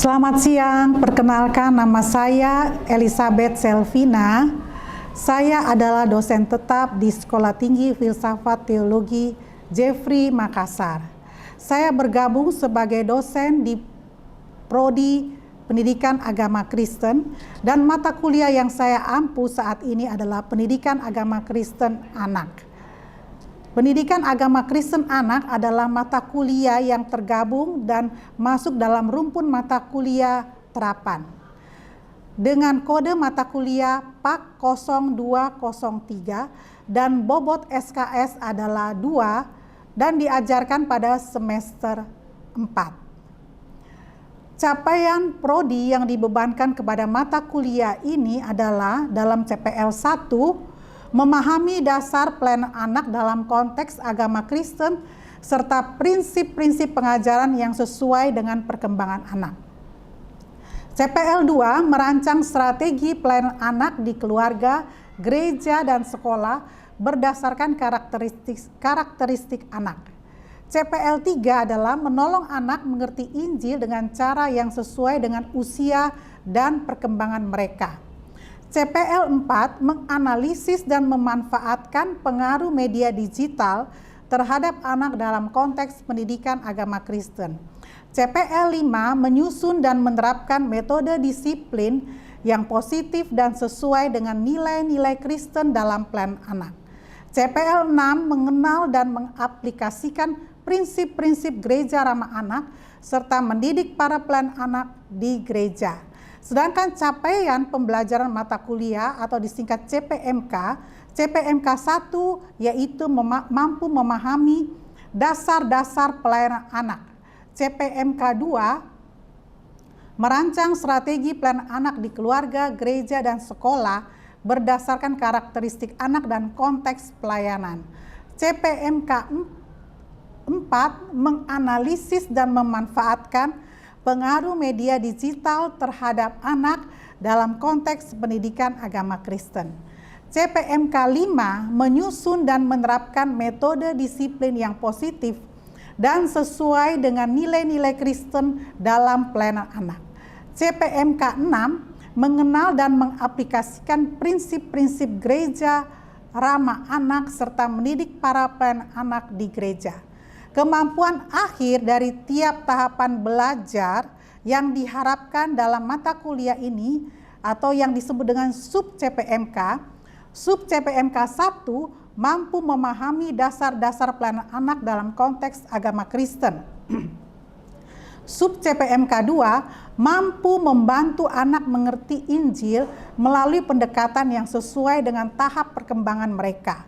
Selamat siang, perkenalkan nama saya Elizabeth Selvina. Saya adalah dosen tetap di Sekolah Tinggi Filsafat Teologi Jeffrey Makassar. Saya bergabung sebagai dosen di Prodi Pendidikan Agama Kristen dan mata kuliah yang saya ampu saat ini adalah Pendidikan Agama Kristen Anak. Pendidikan Agama Kristen Anak adalah mata kuliah yang tergabung dan masuk dalam rumpun mata kuliah terapan. Dengan kode mata kuliah PAK 0203 dan bobot SKS adalah 2 dan diajarkan pada semester 4. Capaian prodi yang dibebankan kepada mata kuliah ini adalah dalam CPL 1, memahami dasar pelayanan anak dalam konteks agama Kristen, serta prinsip-prinsip pengajaran yang sesuai dengan perkembangan anak. CPL 2 merancang strategi pelayanan anak di keluarga, gereja, dan sekolah berdasarkan karakteristik anak. CPL 3 adalah menolong anak mengerti Injil dengan cara yang sesuai dengan usia dan perkembangan mereka. CPL 4 menganalisis dan memanfaatkan pengaruh media digital terhadap anak dalam konteks pendidikan agama Kristen. CPL 5 menyusun dan menerapkan metode disiplin yang positif dan sesuai dengan nilai-nilai Kristen dalam pelayanan anak. CPL 6 mengenal dan mengaplikasikan prinsip-prinsip gereja ramah anak serta mendidik para pelayan anak di gereja. Sedangkan capaian pembelajaran mata kuliah atau disingkat CPMK, CPMK 1 yaitu mampu memahami dasar-dasar pelayanan anak. CPMK 2 merancang strategi pelayanan anak di keluarga, gereja, dan sekolah berdasarkan karakteristik anak dan konteks pelayanan. CPMK 4 menganalisis dan memanfaatkan pengaruh media digital terhadap anak dalam konteks pendidikan agama Kristen. CPMK 5 menyusun dan menerapkan metode disiplin yang positif dan sesuai dengan nilai-nilai Kristen dalam pelayanan anak. CPMK 6 mengenal dan mengaplikasikan prinsip-prinsip gereja ramah anak serta mendidik para pelayan anak di gereja. Kemampuan akhir dari tiap tahapan belajar yang diharapkan dalam mata kuliah ini atau yang disebut dengan sub CPMK 1 mampu memahami dasar-dasar pelayanan anak dalam konteks agama Kristen. Sub CPMK 2 mampu membantu anak mengerti Injil melalui pendekatan yang sesuai dengan tahap perkembangan mereka.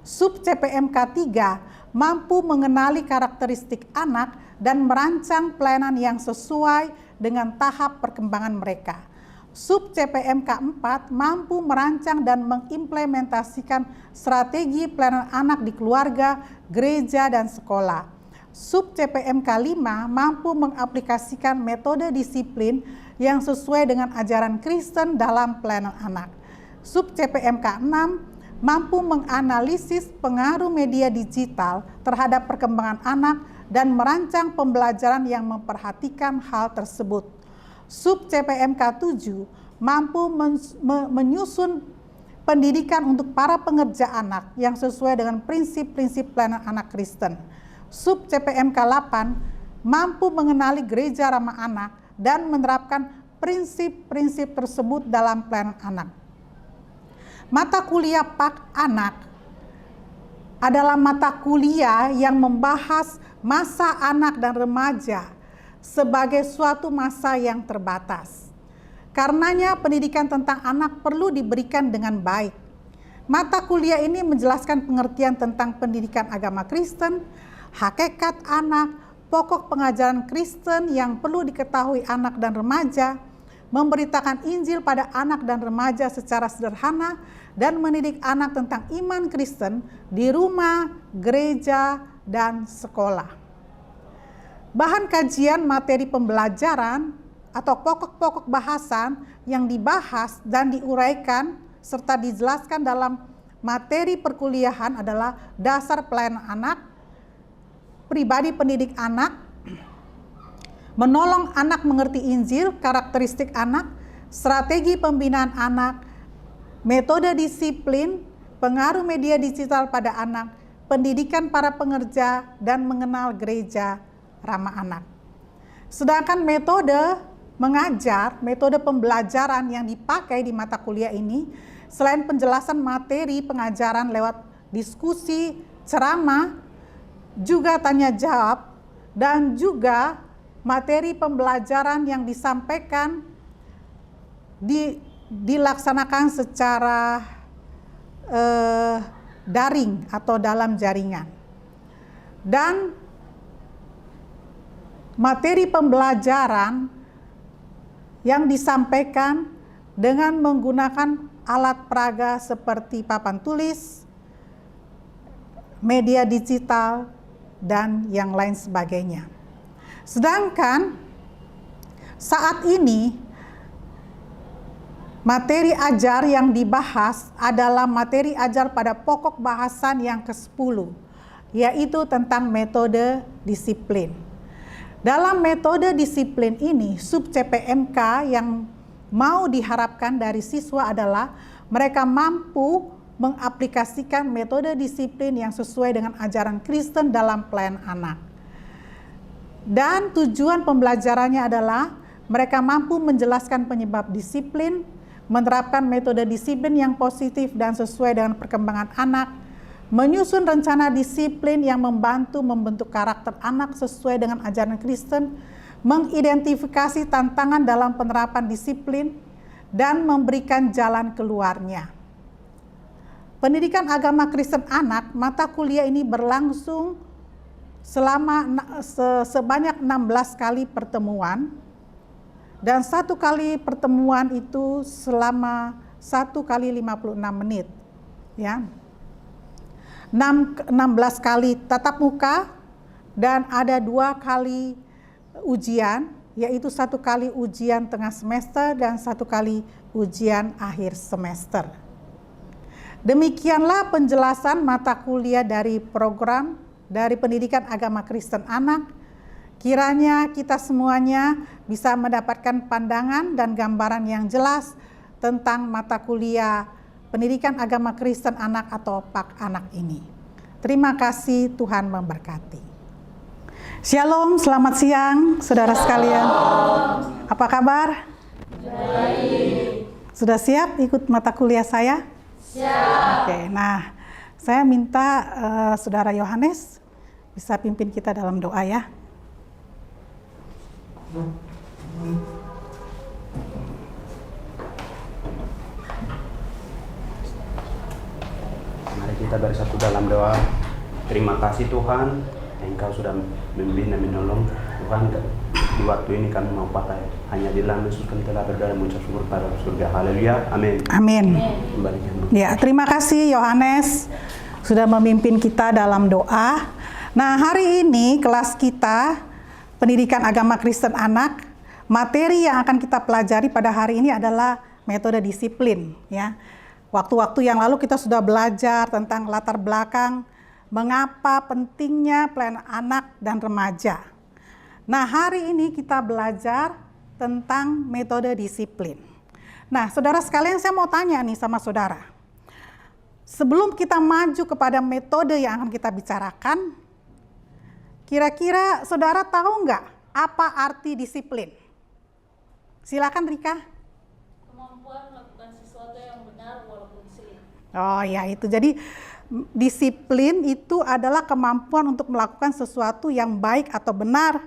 Sub CPMK 3 mampu mengenali karakteristik anak dan merancang pelayanan yang sesuai dengan tahap perkembangan mereka. Sub CPMK 4 mampu merancang dan mengimplementasikan strategi pelayanan anak di keluarga, gereja, dan sekolah. Sub CPMK 5 mampu mengaplikasikan metode disiplin yang sesuai dengan ajaran Kristen dalam pelayanan anak. Sub CPMK 6 mampu menganalisis pengaruh media digital terhadap perkembangan anak dan merancang pembelajaran yang memperhatikan hal tersebut. Sub CPMK 7 mampu menyusun pendidikan untuk para pengerja anak yang sesuai dengan prinsip-prinsip pelayanan anak Kristen. Sub CPMK 8 mampu mengenali gereja ramah anak dan menerapkan prinsip-prinsip tersebut dalam pelayanan anak. Mata kuliah PAK Anak adalah mata kuliah yang membahas masa anak dan remaja sebagai suatu masa yang terbatas. Karenanya pendidikan tentang anak perlu diberikan dengan baik. Mata kuliah ini menjelaskan pengertian tentang pendidikan agama Kristen, hakikat anak, pokok pengajaran Kristen yang perlu diketahui anak dan remaja, memberitakan Injil pada anak dan remaja secara sederhana, dan mendidik anak tentang iman Kristen di rumah, gereja, dan sekolah. Bahan kajian materi pembelajaran atau pokok-pokok bahasan yang dibahas dan diuraikan serta dijelaskan dalam materi perkuliahan adalah dasar pelayanan anak, pribadi pendidik anak, menolong anak mengerti Injil, karakteristik anak, strategi pembinaan anak, metode disiplin, pengaruh media digital pada anak, pendidikan para pengerja, dan mengenal gereja ramah anak. Sedangkan metode mengajar, metode pembelajaran yang dipakai di mata kuliah ini, selain penjelasan materi pengajaran lewat diskusi, ceramah, juga tanya jawab, dan juga materi pembelajaran yang disampaikan dilaksanakan secara daring atau dalam jaringan. Dan materi pembelajaran yang disampaikan dengan menggunakan alat peraga seperti papan tulis, media digital, dan yang lain sebagainya. Sedangkan saat ini materi ajar yang dibahas adalah materi ajar pada pokok bahasan yang ke-10, yaitu tentang metode disiplin. Dalam metode disiplin ini, sub CPMK yang mau diharapkan dari siswa adalah mereka mampu mengaplikasikan metode disiplin yang sesuai dengan ajaran Kristen dalam pelayanan anak. Dan tujuan pembelajarannya adalah mereka mampu menjelaskan penyebab disiplin, menerapkan metode disiplin yang positif dan sesuai dengan perkembangan anak, menyusun rencana disiplin yang membantu membentuk karakter anak sesuai dengan ajaran Kristen, mengidentifikasi tantangan dalam penerapan disiplin, dan memberikan jalan keluarnya. Pendidikan agama Kristen anak, mata kuliah ini berlangsung sebanyak 16 kali pertemuan, dan satu kali pertemuan itu selama 1 kali 56 menit, ya. 16 kali tatap muka dan ada 2 kali ujian, yaitu 1 kali ujian tengah semester dan 1 kali ujian akhir semester. Demikianlah penjelasan mata kuliah dari program dari Pendidikan Agama Kristen Anak. Kiranya kita semuanya bisa mendapatkan pandangan dan gambaran yang jelas tentang mata kuliah Pendidikan Agama Kristen Anak atau PAK Anak ini. Terima kasih, Tuhan memberkati. Shalom, selamat siang saudara sekalian. Apa kabar? Baik. Sudah siap ikut mata kuliah saya? Siap. Oke, nah saya minta saudara Yohanes bisa pimpin kita dalam doa ya. Mari kita bersatu dalam doa. Terima kasih Tuhan, Engkau sudah membina menolong. Tuhan, di waktu ini kami mau pakai hanya di dalam Yesus kami telah berdoa dan mengucap syukur pada surga. Haleluya, amin. Amin. Kembalikan. Ya, terima kasih Yohanes sudah memimpin kita dalam doa. Nah, hari ini kelas kita Pendidikan Agama Kristen Anak, materi yang akan kita pelajari pada hari ini adalah metode disiplin, ya. Waktu-waktu yang lalu kita sudah belajar tentang latar belakang mengapa pentingnya pelayanan anak dan remaja. Nah, hari ini kita belajar tentang metode disiplin. Nah, saudara sekalian, saya mau tanya nih sama saudara. Sebelum kita maju kepada metode yang akan kita bicarakan, kira-kira saudara tahu nggak apa arti disiplin? Silakan Rika. Kemampuan melakukan sesuatu yang benar walaupun sulit. Oh ya, itu jadi disiplin itu adalah kemampuan untuk melakukan sesuatu yang baik atau benar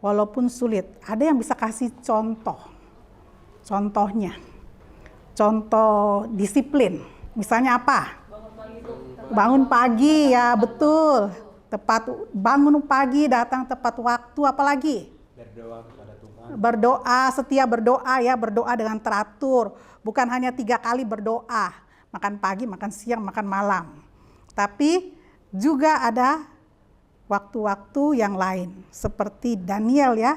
walaupun sulit. Ada yang bisa kasih contoh? Contohnya. Contoh disiplin. Misalnya apa? Bangun pagi, ya betul. Tepat bangun pagi, datang tepat waktu, apalagi? Berdoa kepada Tuhan. Berdoa, setia berdoa ya, berdoa dengan teratur. Bukan hanya 3 kali berdoa. Makan pagi, makan siang, makan malam. Tapi juga ada waktu-waktu yang lain. Seperti Daniel ya.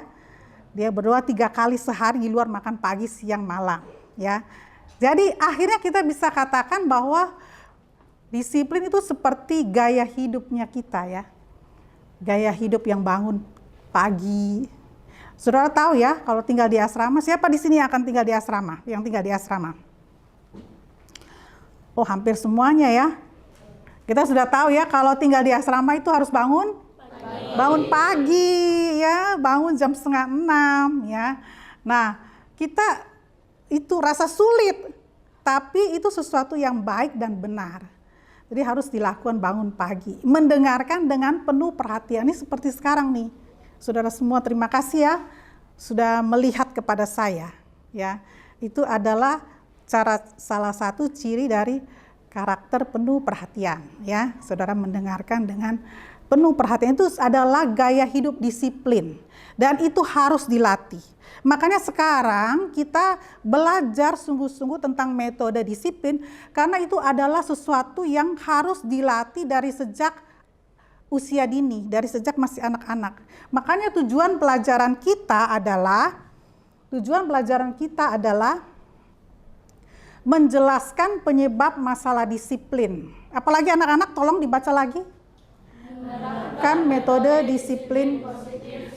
Dia berdoa 3 kali sehari di luar, makan pagi, siang, malam. Ya. Jadi akhirnya kita bisa katakan bahwa disiplin itu seperti gaya hidupnya kita ya. Gaya hidup yang bangun pagi, Saudara tahu ya, kalau tinggal di asrama, siapa di sini yang akan tinggal di asrama? Yang tinggal di asrama? Oh, hampir semuanya ya. Kita sudah tahu ya, kalau tinggal di asrama itu harus bangun pagi ya, bangun jam 5:30 ya. Nah, kita itu rasa sulit, tapi itu sesuatu yang baik dan benar. Jadi harus dilakukan bangun pagi, mendengarkan dengan penuh perhatian. Ini seperti sekarang nih. Saudara semua terima kasih ya sudah melihat kepada saya ya. Itu adalah salah satu ciri dari karakter penuh perhatian ya. Saudara mendengarkan dengan penuh perhatian, itu adalah gaya hidup disiplin dan itu harus dilatih. Makanya sekarang kita belajar sungguh-sungguh tentang metode disiplin karena itu adalah sesuatu yang harus dilatih dari sejak usia dini, dari sejak masih anak-anak. Makanya tujuan pelajaran kita adalah menjelaskan penyebab masalah disiplin. Apalagi anak-anak, tolong dibaca lagi. Kan metode disiplin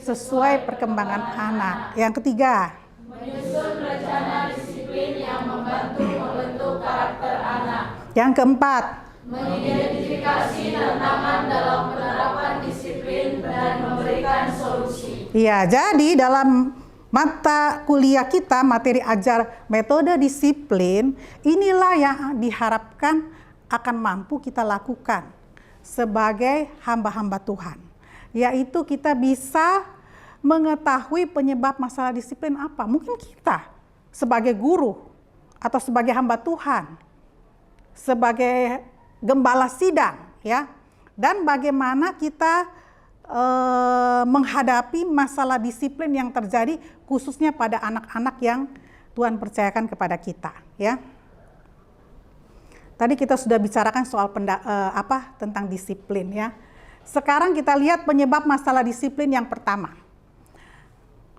sesuai perkembangan anak. Yang ketiga, Menyusun rencana disiplin yang membantu membentuk karakter anak. Yang keempat, Mengidentifikasi tantangan dalam penerapan disiplin dan memberikan solusi. iya, jadi dalam mata kuliah kita, materi ajar metode disiplin, inilah yang diharapkan akan mampu kita lakukan sebagai hamba-hamba Tuhan. Yaitu kita bisa mengetahui penyebab masalah disiplin apa. Mungkin kita sebagai guru atau sebagai hamba Tuhan, sebagai gembala sidang ya, dan bagaimana kita menghadapi masalah disiplin yang terjadi khususnya pada anak-anak yang Tuhan percayakan kepada kita ya. Tadi kita sudah bicarakan soal tentang disiplin ya. Sekarang kita lihat penyebab masalah disiplin yang pertama.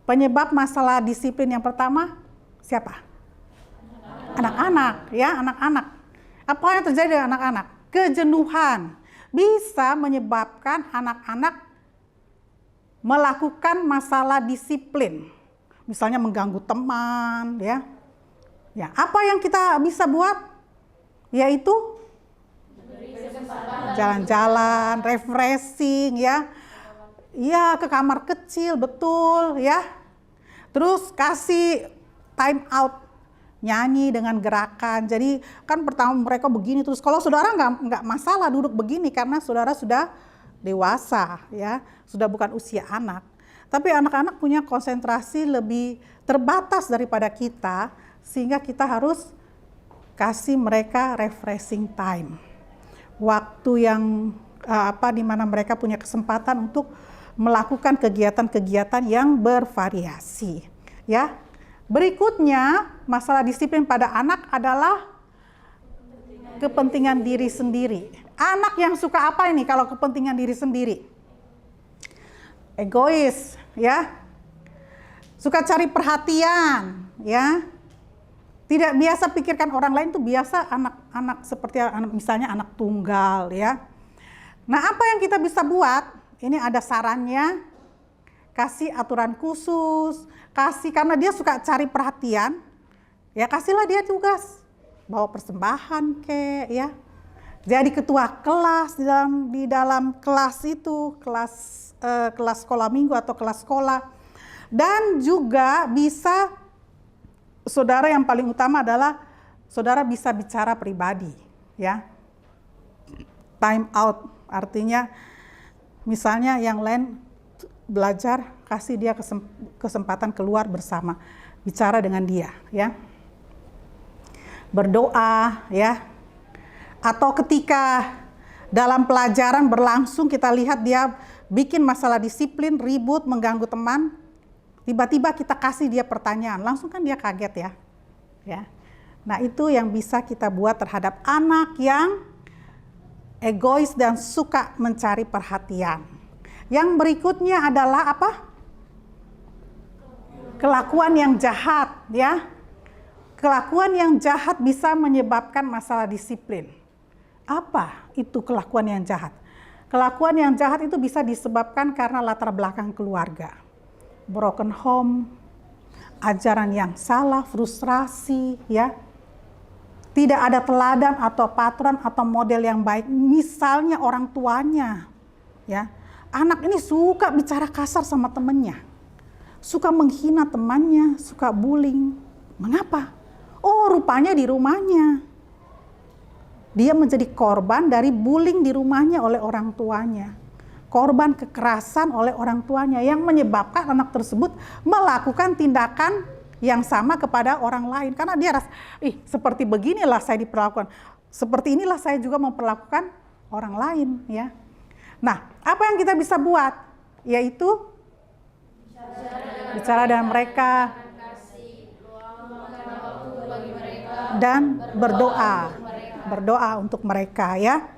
Penyebab masalah disiplin yang pertama siapa? Anak-anak ya, anak-anak. Apa yang terjadi dengan anak-anak? Kejenuhan bisa menyebabkan anak-anak melakukan masalah disiplin. Misalnya mengganggu teman ya. Ya, apa yang kita bisa buat? Yaitu jalan-jalan, refreshing ya. Ya, ke kamar kecil, betul ya. Terus kasih time out, nyanyi dengan gerakan. Jadi kan pertama mereka begini, terus kalau saudara nggak masalah duduk begini karena saudara sudah dewasa ya, sudah bukan usia anak. Tapi anak-anak punya konsentrasi lebih terbatas daripada kita, sehingga kita harus kasih mereka refreshing time. Waktu yang di mana mereka punya kesempatan untuk melakukan kegiatan-kegiatan yang bervariasi ya. Berikutnya, masalah disiplin pada anak adalah kepentingan diri sendiri. Anak yang suka apa ini kalau kepentingan diri sendiri? Egois ya. Suka cari perhatian ya. Tidak biasa pikirkan orang lain, tuh biasa anak-anak seperti misalnya anak tunggal ya. Nah, apa yang kita bisa buat? Ini ada sarannya, kasih aturan khusus, karena dia suka cari perhatian, ya kasihlah dia tugas, bawa persembahan ya. Jadi ketua kelas di dalam kelas itu, kelas sekolah minggu atau kelas sekolah. Dan juga bisa, saudara yang paling utama adalah saudara bisa bicara pribadi ya. Time out artinya misalnya yang lain belajar, kasih dia kesempatan keluar bersama, bicara dengan dia ya. Berdoa ya. Atau ketika dalam pelajaran berlangsung kita lihat dia bikin masalah disiplin, ribut, mengganggu teman, tiba-tiba kita kasih dia pertanyaan, langsung kan dia kaget ya. Nah, itu yang bisa kita buat terhadap anak yang egois dan suka mencari perhatian. Yang berikutnya adalah apa? Kelakuan yang jahat ya. Kelakuan yang jahat bisa menyebabkan masalah disiplin. Apa itu kelakuan yang jahat? Kelakuan yang jahat itu bisa disebabkan karena latar belakang keluarga. broken home, ajaran yang salah, frustrasi, ya. Tidak ada teladan atau patron atau model yang baik, misalnya orang tuanya, ya. Anak ini suka bicara kasar sama temannya, suka menghina temannya, suka bullying. Mengapa? Oh, rupanya di rumahnya dia menjadi korban dari bullying di rumahnya oleh orang tuanya. Korban kekerasan oleh orang tuanya yang menyebabkan anak tersebut melakukan tindakan yang sama kepada orang lain. Karena dia rasa, seperti beginilah saya diperlakukan. Seperti inilah saya juga memperlakukan orang lain. Ya. Nah, apa yang kita bisa buat? Yaitu bicara dengan mereka dan berdoa. Berdoa untuk mereka, ya.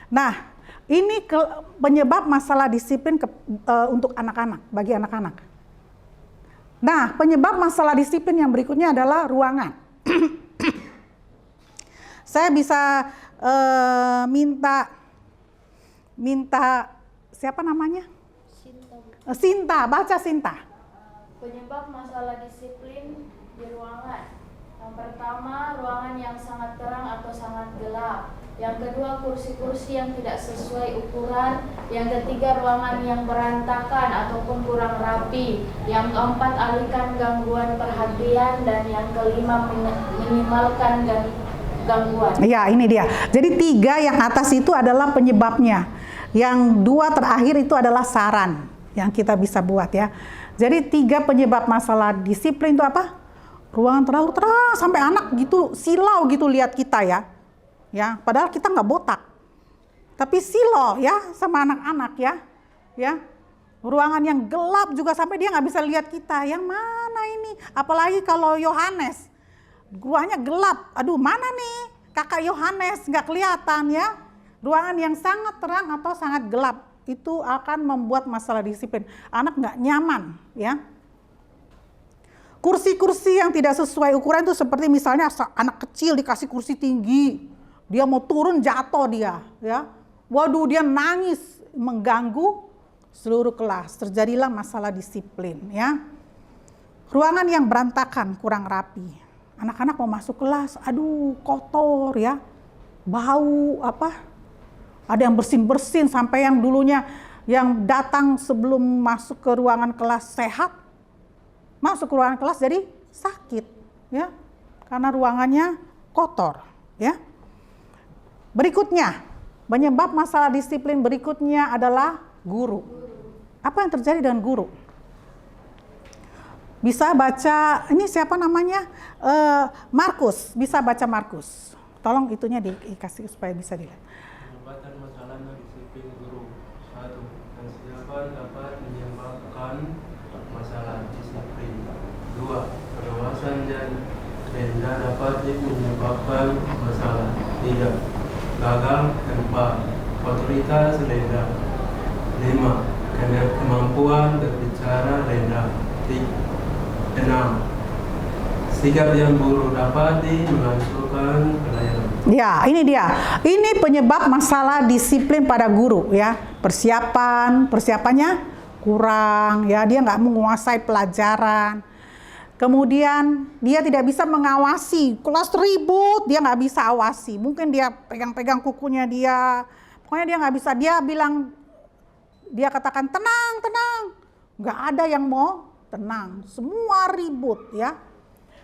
Nah, ini penyebab masalah disiplin untuk anak-anak, bagi anak-anak. Nah, penyebab masalah disiplin yang berikutnya adalah ruangan. Saya bisa minta siapa namanya? Sinta, baca Sinta. Penyebab masalah disiplin di ruangan. Yang pertama, ruangan yang sangat terang atau sangat gelap. Yang kedua, kursi-kursi yang tidak sesuai ukuran. Yang ketiga, ruangan yang berantakan ataupun kurang rapi. Yang keempat, alihkan gangguan perhatian. Dan yang kelima, minimalkan gangguan. Ya, ini dia. Jadi 3 yang atas itu adalah penyebabnya. Yang 2 terakhir itu adalah saran yang kita bisa buat, ya. Jadi 3 penyebab masalah disiplin itu apa? Ruangan terlalu terang sampai anak gitu silau gitu lihat kita, ya. Ya, padahal kita nggak botak. Tapi silau, ya, sama anak-anak, ya. Ya. Ruangan yang gelap juga sampai dia nggak bisa lihat kita. Yang mana ini? Apalagi kalau Yohanes. Ruangannya gelap. Aduh, mana nih? Kakak Yohanes nggak kelihatan, ya. Ruangan yang sangat terang atau sangat gelap itu akan membuat masalah disiplin. Anak nggak nyaman, ya. Kursi-kursi yang tidak sesuai ukuran itu seperti misalnya anak kecil dikasih kursi tinggi, dia mau turun jatuh dia, ya. Waduh, dia nangis mengganggu seluruh kelas. Terjadilah masalah disiplin, ya. Ruangan yang berantakan, kurang rapi. Anak-anak mau masuk kelas, aduh kotor, ya. Bau apa? Ada yang bersin-bersin sampai yang dulunya yang datang sebelum masuk ke ruangan kelas sehat, masuk ke ruangan kelas jadi sakit, ya, karena ruangannya kotor, ya. Berikutnya, penyebab masalah disiplin berikutnya adalah guru. Apa yang terjadi dengan guru? Bisa baca, ini siapa namanya? Markus, bisa baca Markus. Tolong itunya dikasih supaya bisa dilihat. Penyebabkan masalah disiplin guru. 1. Kesiapan dapat menyebabkan masalah disiplin. 2. Pengawasan dan rendah dapat menyebabkan masalah. 3. Gagal dan 4. Otoritas rendah. 5. Kemampuan berbicara rendah. 6. Sikap yang buruk dapat menghancurkan pelayanan. Ya, ini dia. Ini penyebab masalah disiplin pada guru, ya. Persiapannya kurang, ya. Dia nggak menguasai pelajaran. Kemudian dia tidak bisa mengawasi, kelas ribut, dia nggak bisa awasi. Mungkin dia pegang-pegang kukunya dia, pokoknya dia nggak bisa. Dia katakan tenang, tenang. Nggak ada yang mau tenang, semua ribut, ya.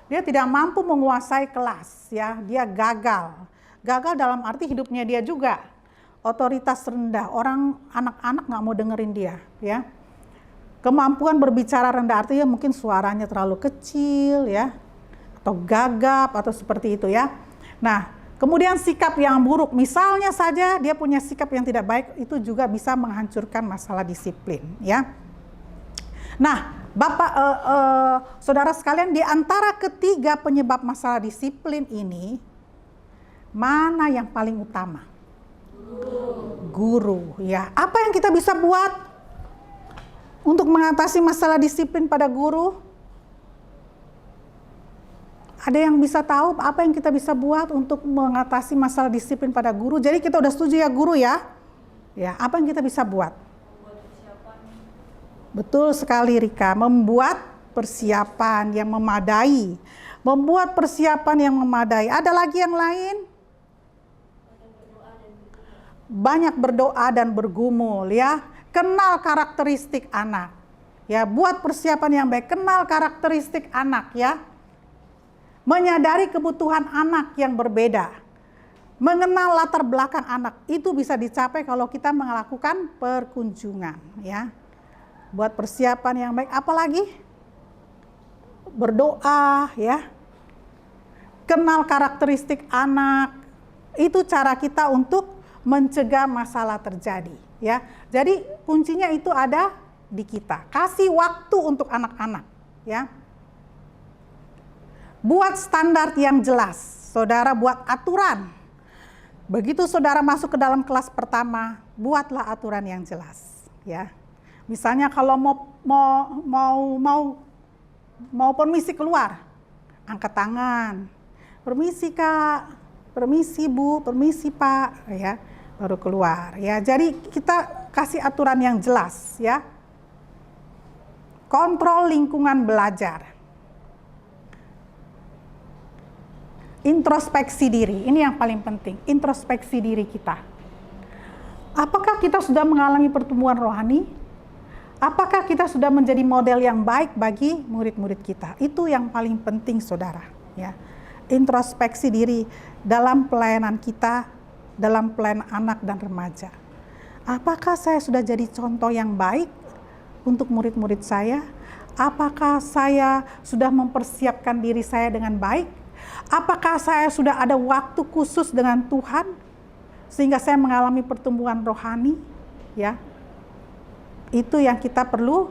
Dia tidak mampu menguasai kelas, ya. Dia gagal. Gagal dalam arti hidupnya dia juga. Otoritas rendah, anak-anak nggak mau dengerin dia, ya. Kemampuan berbicara rendah artinya mungkin suaranya terlalu kecil, ya, atau gagap atau seperti itu, ya. Nah, kemudian sikap yang buruk, misalnya saja dia punya sikap yang tidak baik, itu juga bisa menghancurkan masalah disiplin, ya. Nah, Bapak, saudara sekalian, di antara ketiga penyebab masalah disiplin ini, mana yang paling utama? Guru, ya. Apa yang kita bisa buat untuk mengatasi masalah disiplin pada guru? Ada yang bisa tahu apa yang kita bisa buat untuk mengatasi masalah disiplin pada guru? Jadi kita udah setuju ya guru, ya. Ya, apa yang kita bisa buat? Betul sekali Rika, membuat persiapan yang memadai. Membuat persiapan yang memadai. Ada lagi yang lain? Banyak berdoa dan bergumul ya. Kenal karakteristik anak. Ya, buat persiapan yang baik, kenal karakteristik anak ya. Menyadari kebutuhan anak yang berbeda. Mengenal latar belakang anak itu bisa dicapai kalau kita melakukan perkunjungan ya. Buat persiapan yang baik, apalagi berdoa ya. Kenal karakteristik anak. Itu cara kita untuk mencegah masalah terjadi ya. Jadi kuncinya itu ada di kita. Kasih waktu untuk anak-anak ya. Buat standar yang jelas. Saudara buat aturan. Begitu saudara masuk ke dalam kelas pertama, buatlah aturan yang jelas ya. Misalnya kalau mau permisi keluar, angkat tangan. Permisi Kak, permisi Bu, permisi Pak ya, baru keluar ya. Jadi kita kasih aturan yang jelas ya. Kontrol lingkungan belajar. Introspeksi diri, ini yang paling penting, introspeksi diri kita. Apakah kita sudah mengalami pertumbuhan rohani? Apakah kita sudah menjadi model yang baik bagi murid-murid kita? Itu yang paling penting saudara ya. Introspeksi diri dalam pelayanan kita, dalam pelayanan anak dan remaja. Apakah saya sudah jadi contoh yang baik untuk murid-murid saya? Apakah saya sudah mempersiapkan diri saya dengan baik? Apakah saya sudah ada waktu khusus dengan Tuhan sehingga saya mengalami pertumbuhan rohani ya? Itu yang kita perlu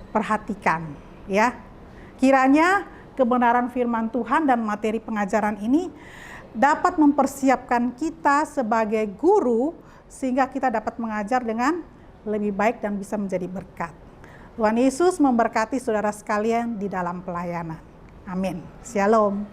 perhatikan ya. Kiranya kebenaran firman Tuhan dan materi pengajaran ini dapat mempersiapkan kita sebagai guru sehingga kita dapat mengajar dengan lebih baik dan bisa menjadi berkat. Tuhan Yesus memberkati saudara sekalian di dalam pelayanan. Amin. Shalom.